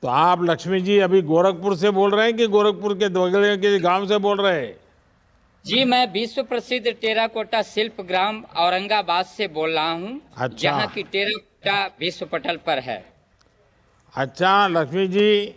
तो आप लक्ष्मी जी अभी गोरखपुर से बोल रहे हैं कि गोरखपुर के बगल के गांव से बोल रहे हैं? जी, मैं विश्व प्रसिद्ध टेराकोटा शिल्प ग्राम औरंगाबाद से बोल रहा हूँ। अच्छा। जहाँ की टेराकोटा विश्व पटल पर है। अच्छा लक्ष्मी जी,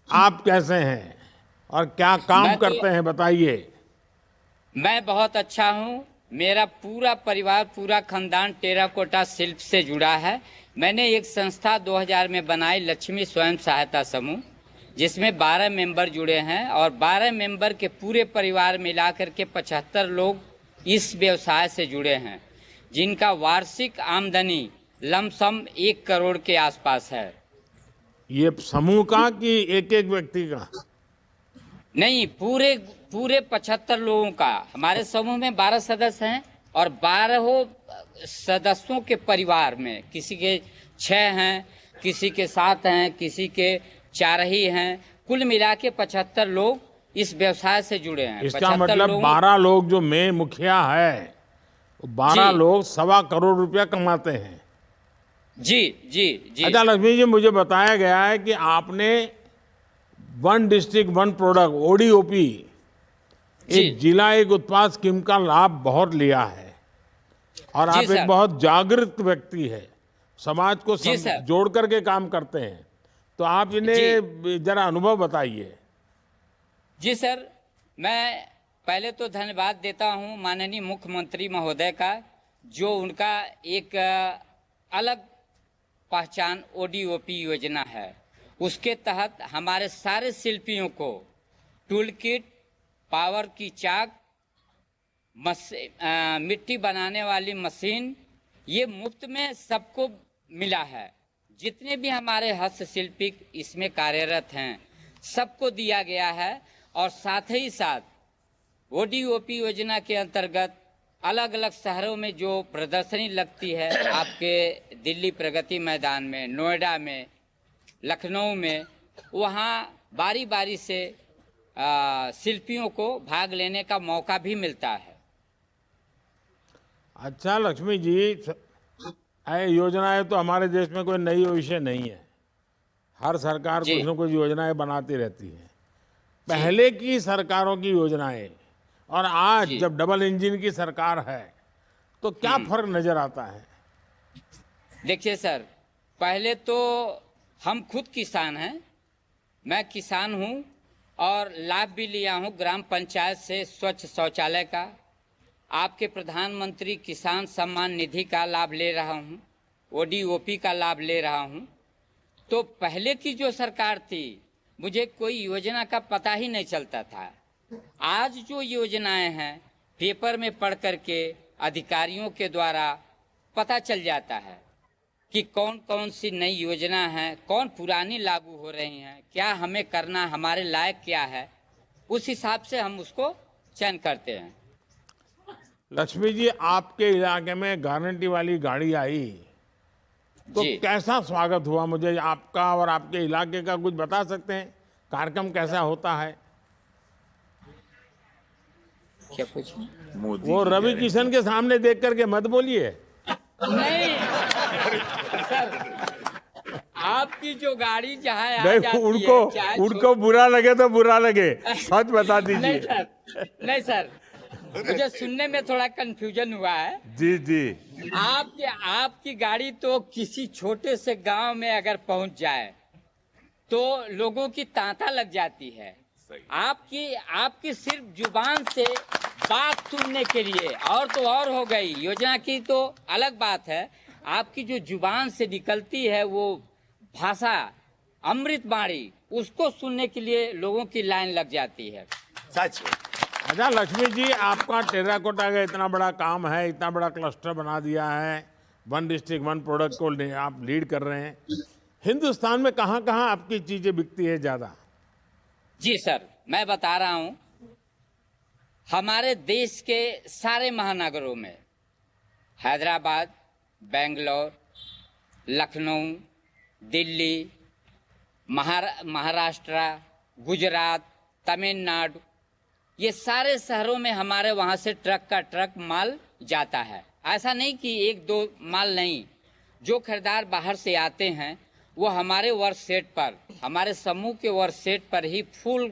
आप कैसे हैं और क्या काम मैं तो करते हैं बताइए। मैं बहुत अच्छा हूँ। मेरा पूरा परिवार, पूरा खानदान टेराकोटा शिल्प से जुड़ा है। मैंने एक संस्था 2000 में बनाई, लक्ष्मी स्वयं सहायता समूह, जिसमें 12 मेंबर जुड़े हैं और 12 मेंबर के पूरे परिवार मिलाकर के 75 लोग इस व्यवसाय से जुड़े हैं, जिनका वार्षिक आमदनी लमसम 1 करोड़ के आसपास है। ये समूह का कि एक एक व्यक्ति का? नहीं, पूरे पूरे 75 लोगों का। हमारे समूह में 12 सदस्य हैं और 12 सदस्यों के परिवार में किसी के 6 हैं, किसी के 7 हैं, किसी के 4 ही हैं। कुल मिला के 75 लोग इस व्यवसाय से जुड़े हैं। इसका मतलब 12 लोग जो मैं मुखिया है, 12 जी लोग 1.25 करोड़ रुपया कमाते हैं। जी जी जी अच्छा लक्ष्मी जी, मुझे बताया गया है कि आपने one district one product ODOP, जी एक जिला एक उत्पाद स्कीम का लाभ बहुत लिया है और जी आप एक सर। बहुत जागृत व्यक्ति है, समाज को जी सर। जोड़ करके काम करते हैं। तो आप जी इन्हें जरा अनुभव बताइए। जी सर, मैं पहले तो धन्यवाद देता हूं माननीय मुख्यमंत्री महोदय का, जो उनका एक अलग पहचान ODOP योजना है। उसके तहत हमारे सारे शिल्पियों को टूल किट, पावर की चाक, मिट्टी बनाने वाली मशीन, ये मुफ्त में सबको मिला है। जितने भी हमारे हस्तशिल्पी इसमें कार्यरत हैं, सबको दिया गया है। और साथ ही साथ ODOP योजना के अंतर्गत अलग अलग शहरों में जो प्रदर्शनी लगती है, आपके दिल्ली प्रगति मैदान में, नोएडा में, लखनऊ में, वहाँ बारी बारी से शिल्पियों को भाग लेने का मौका भी मिलता है। अच्छा लक्ष्मी जी, योजनाएं तो हमारे देश में कोई नई विषय नहीं है। हर सरकार जी कुछ न कुछ योजनाएं बनाती रहती है। जी पहले की सरकारों की योजनाएं और आज जी। जब डबल इंजन की सरकार है, तो क्या फर्क नजर आता है? देखिए सर, पहले तो हम खुद किसान हैं, मैं किसान हूँ और लाभ भी लिया हूँ ग्राम पंचायत से स्वच्छ शौचालय का, आपके प्रधानमंत्री किसान सम्मान निधि का लाभ ले रहा हूँ, ODOP का लाभ ले रहा हूँ। तो पहले की जो सरकार थी, मुझे कोई योजना का पता ही नहीं चलता था। आज जो योजनाएं हैं, पेपर में पढ़ करके अधिकारियों के द्वारा पता चल जाता है कि कौन कौन सी नई योजना है, कौन पुरानी लागू हो रही हैं, क्या हमें करना, हमारे लायक क्या है। उस हिसाब से हम उसको चयन करते हैं। लक्ष्मी जी, आपके इलाके में गारंटी वाली गाड़ी आई तो जी कैसा स्वागत हुआ? मुझे आपका और आपके इलाके का कुछ बता सकते हैं? कार्यक्रम कैसा होता है? क्या पूछे? वो रवि किशन के सामने देख करके मत बोलिए। नहीं सर, आपकी जो गाड़ी जहाँ आ नहीं, जाती उनको है, चाहे उनको बुरा लगे तो बुरा लगे, सच बता नहीं दीजिए। सर, नहीं सर, मुझे सुनने में थोड़ा कंफ्यूजन हुआ है। जी जी। आपकी गाड़ी तो किसी छोटे से गांव में अगर पहुंच जाए तो लोगों की तांता लग जाती है। आपकी सिर्फ जुबान से बात सुनने के लिए, और तो और हो गई, योजना की तो अलग बात है। आपकी जो जुबान से निकलती है वो भाषा, अमृत बाणी, उसको सुनने के लिए लोगों की लाइन लग जाती है। सच। अच्छा लक्ष्मी जी, आपका टेराकोटा का इतना बड़ा काम है, इतना बड़ा क्लस्टर बना दिया है, वन डिस्ट्रिक्ट वन प्रोडक्ट को आप लीड कर रहे हैं। हिंदुस्तान में कहाँ कहाँ आपकी चीजें बिकती है ज्यादा? जी सर, मैं बता रहा हूं, हमारे देश के सारे महानगरों में, हैदराबाद, बेंगलोर, लखनऊ, दिल्ली, महाराष्ट्र, गुजरात, तमिलनाडु, ये सारे शहरों में हमारे वहाँ से ट्रक का ट्रक माल जाता है। ऐसा नहीं कि एक दो माल नहीं, जो खरीदार बाहर से आते हैं वो हमारे वर्क सेट पर, हमारे समूह के वर्क सेट पर ही फुल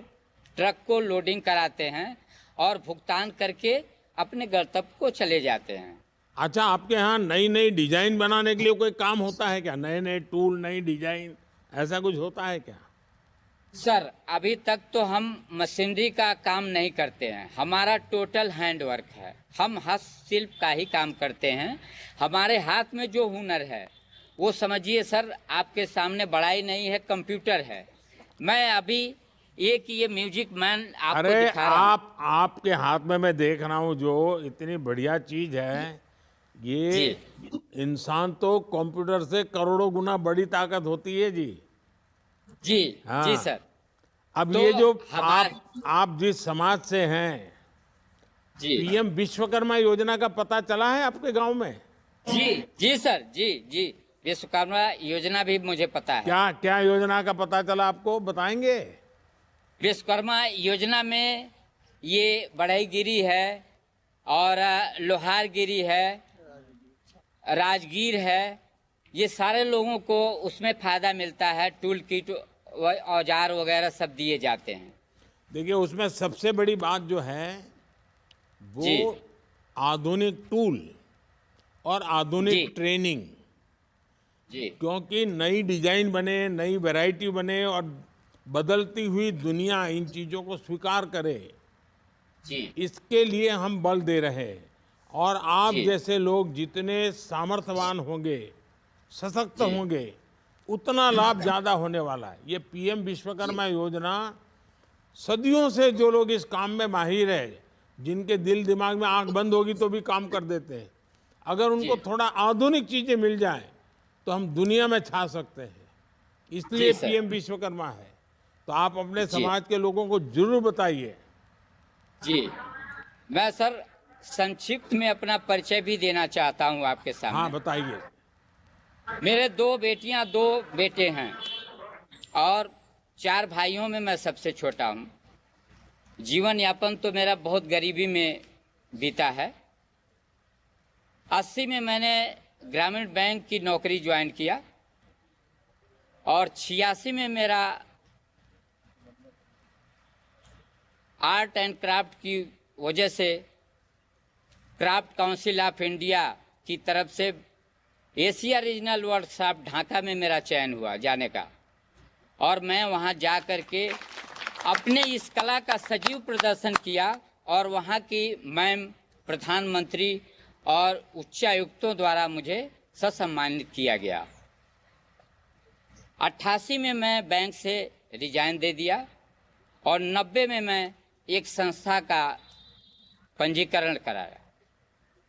ट्रक को लोडिंग कराते हैं और भुगतान करके अपने गंतव्य को चले जाते हैं। अच्छा, आपके यहाँ नई नई डिजाइन बनाने के लिए कोई काम होता है क्या? नए नए टूल, नई डिजाइन, ऐसा कुछ होता है क्या? सर, अभी तक तो हम मशीनरी का काम नहीं करते हैं, हमारा टोटल हैंड वर्क है। हम हस्तशिल्प का ही काम करते हैं। हमारे हाथ में जो हुनर है वो समझिए सर, आपके सामने बड़ाई नहीं है, कंप्यूटर है। मैं अभी एक ये म्यूजिक मैन आपको अरे दिखा रहा हूँ। आपके हाथ में मैं देख रहा हूँ जो इतनी बढ़िया चीज है, ये जी इंसान तो कंप्यूटर से करोड़ों गुना बड़ी ताकत होती है जी। जी हाँ। जी सर। अब तो ये जो हमारे आप जिस समाज से हैं, जी पीएम विश्वकर्मा योजना का पता चला है आपके गांव में? जी जी सर, जी जी, विश्वकर्मा योजना भी मुझे पता है। क्या क्या योजना का पता चला आपको, बताएंगे? विश्वकर्मा योजना में ये बढ़ईगिरी है और लोहारगिरी है, राजगीर है, ये सारे लोगों को उसमें फायदा मिलता है। टूल किट, औजार वगैरह सब दिए जाते हैं। देखिए, उसमें सबसे बड़ी बात जो है जी वो आधुनिक टूल और जी आधुनिक ट्रेनिंग। जी क्योंकि नई डिजाइन बने, नई वैरायटी बने और बदलती हुई दुनिया इन चीजों को स्वीकार करे, जी इसके लिए हम बल दे रहे हैं। और आप जी जैसे लोग जितने सामर्थ्यवान होंगे, सशक्त जी होंगे, उतना लाभ ज्यादा होने वाला है। ये पीएम विश्वकर्मा योजना, सदियों से जो लोग इस काम में माहिर है, जिनके दिल दिमाग में आंख बंद होगी तो भी काम कर देते हैं, अगर उनको जी थोड़ा आधुनिक चीजें मिल जाएं तो हम दुनिया में छा सकते हैं। इसलिए जी सर। पीएम विश्वकर्मा है। तो आप अपने जी समाज के लोगों को जरूर बताइए। जी, मैं सर संक्षिप्त में अपना परिचय भी देना चाहता हूँ आपके हाँ, सामने। बताइए। मेरे 2 बेटियां, 2 बेटे हैं और 4 भाइयों में मैं सबसे छोटा हूँ। जीवन यापन तो मेरा बहुत गरीबी में बीता है। 80 में मैंने ग्रामीण बैंक की नौकरी ज्वाइन किया और 86 में मेरा आर्ट एंड क्राफ्ट की वजह से क्राफ्ट काउंसिल ऑफ इंडिया की तरफ से एशिया रीजनल वर्कशॉप ढाका में मेरा चयन हुआ जाने का, और मैं वहां जा कर के अपने इस कला का सजीव प्रदर्शन किया और वहां की मैम, प्रधानमंत्री और उच्चायुक्तों द्वारा मुझे ससम्मानित किया गया। 88 में मैं बैंक से रिजाइन दे दिया और 90 में मैं एक संस्था का पंजीकरण कराया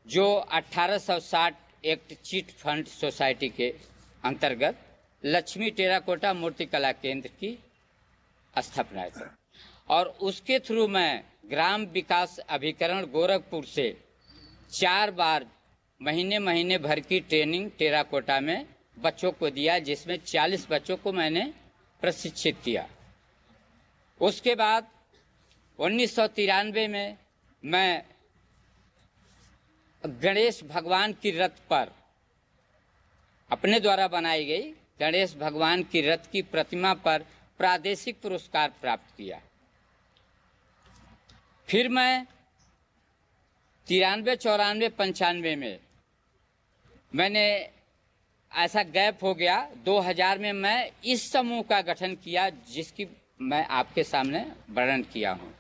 जो 1860 एक्ट चिट फंड सोसाइटी के अंतर्गत लक्ष्मी टेराकोटा मूर्तिकला केंद्र की स्थापना है। और उसके थ्रू मैं ग्राम विकास अभिकरण गोरखपुर से 4 बार महीने महीने भर की ट्रेनिंग टेराकोटा में बच्चों को दिया, जिसमें 40 बच्चों को मैंने प्रशिक्षित किया। उसके बाद 1993 में मैं गणेश भगवान की रथ पर, अपने द्वारा बनाई गई गणेश भगवान की रथ की प्रतिमा पर प्रादेशिक पुरस्कार प्राप्त किया। फिर मैं 93, 94, 95 में मैंने ऐसा गैप हो गया। 2000 में मैं इस समूह का गठन किया जिसकी मैं आपके सामने वर्णन किया हूँ।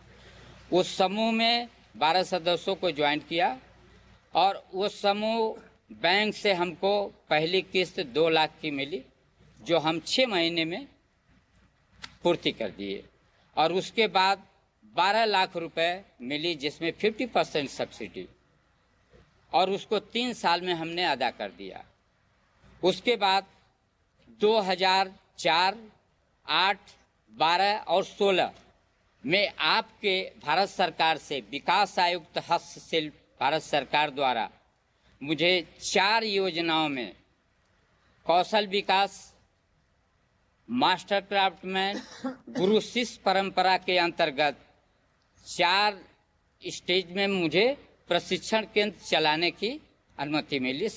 उस समूह में 12 सदस्यों को ज्वाइन किया और वो समूह बैंक से हमको पहली किस्त 2 लाख की मिली, जो हम 6 महीने में पूर्ति कर दिए। और उसके बाद 12 लाख रुपए मिली, जिसमें 50% सब्सिडी, और उसको 3 साल में हमने अदा कर दिया। उसके बाद 2004, 8, 12 और 16 में आपके भारत सरकार से विकास आयुक्त हस्तशिल्प भारत सरकार द्वारा मुझे 4 योजनाओं में कौशल विकास, मास्टर क्राफ्टमैन, गुरु शिष्य परंपरा के अंतर्गत 4 स्टेज में मुझे प्रशिक्षण केंद्र चलाने की अनुमति मिली।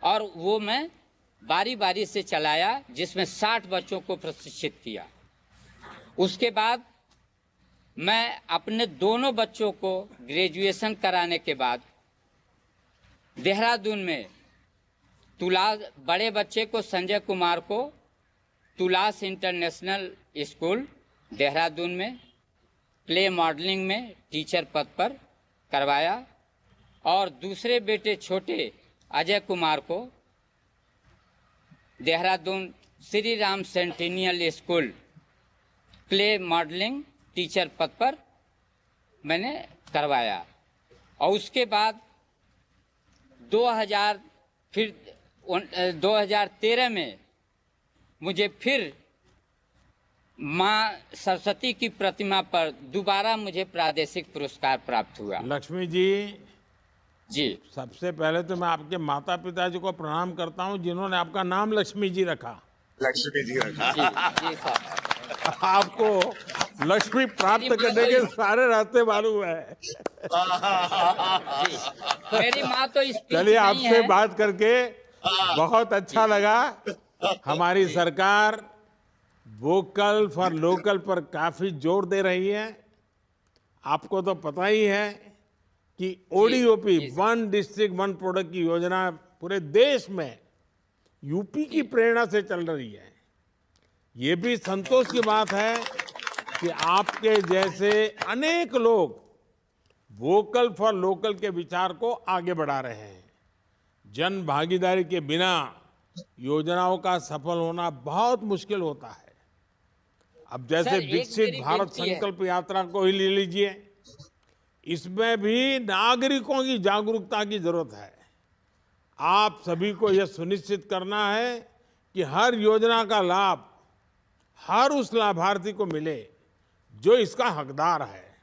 और वो मैं बारी बारी से चलाया, जिसमें 60 बच्चों को प्रशिक्षित किया। उसके बाद मैं अपने दोनों बच्चों को ग्रेजुएशन कराने के बाद देहरादून में बड़े बच्चे को, संजय कुमार को, तुलास इंटरनेशनल स्कूल देहरादून में प्ले मॉडलिंग में टीचर पद पर करवाया, और दूसरे बेटे छोटे अजय कुमार को Dehradun Shri Ram centennial school play modelling teacher पद पर मैंने करवाया। और उसके बाद 2013 में मुझे फिर माँ सरस्वती की प्रतिमा पर दोबारा मुझे प्रादेशिक पुरस्कार प्राप्त हुआ। लक्ष्मी जी जी, सबसे पहले तो मैं आपके माता पिता जी को प्रणाम करता हूं, जिन्होंने आपका नाम लक्ष्मी जी रखा। लक्ष्मी जी रखा। जी, जी सर। आपको लक्ष्मी प्राप्त करने के सारे रास्ते मालूम है। जी, मेरी माँ तो इस चलिए, आपसे बात करके बहुत अच्छा लगा। हमारी सरकार वोकल फॉर लोकल पर काफी जोर दे रही है। आपको तो पता ही है कि ODOP, one district one product की योजना पूरे देश में यूपी की प्रेरणा से चल रही है। ये भी संतोष की बात है कि आपके जैसे अनेक लोग वोकल फॉर लोकल के विचार को आगे बढ़ा रहे हैं। जन भागीदारी के बिना योजनाओं का सफल होना बहुत मुश्किल होता है। अब जैसे विकसित भारत संकल्प यात्रा को ही ले लीजिए, इसमें भी नागरिकों की जागरूकता की जरूरत है। आप सभी को यह सुनिश्चित करना है कि हर योजना का लाभ हर उस लाभार्थी को मिले जो इसका हकदार है।